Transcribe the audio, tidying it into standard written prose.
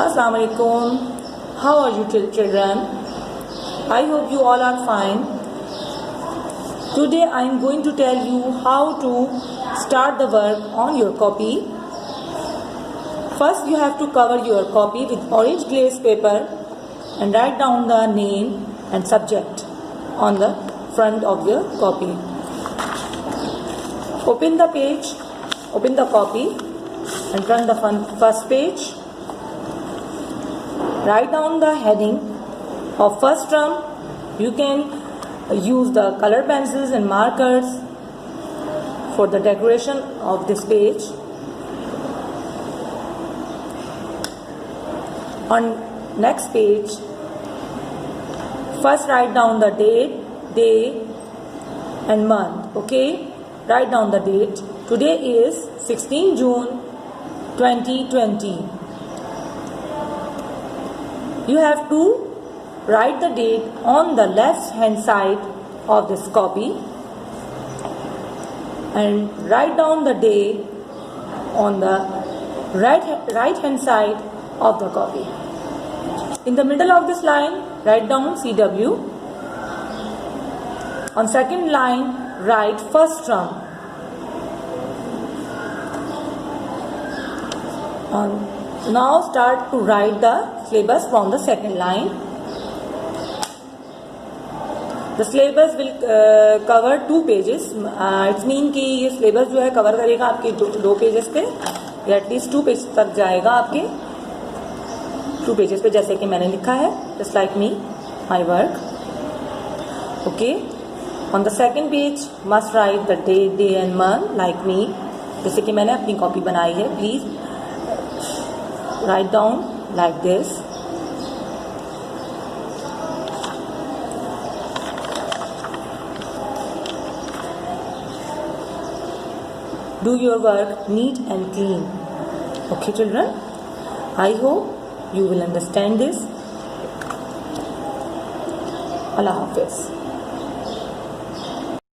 Assalamu alaikum. How are you children? I hope you all are fine. Today I am going to tell you how to start the work on your copy. First you have to cover your copy with orange glaze paper and write down the name and subject on the front of your copy. Open the page, open the copy and turn the first page. Write down the heading of first term. You can use the color pencils and markers for the decoration of this page. On next page, first write down the date, day and month. Okay, write down the date. Today is 16 June 2020. You have to write the date on the left hand side of this copy and write down the day on the right hand side of the copy. In the middle of this line, write down CW. On second line, write first term. Now start to write the syllabus from the second line. The syllabus will cover 2 pages. It means कि ये syllabus जो है cover करेगा आपके 2 pages पे या at least 2 pages तक जाएगा आपके 2 pages पे, जैसे कि मैंने लिखा है, just like me, my work. Okay. On the second page must write the date, day and month like me, जैसे कि मैंने अपनी कॉपी बनाई है. Please write down like this. Do your work neat and clean. Okay children, I hope you will understand this. Allah Hafiz.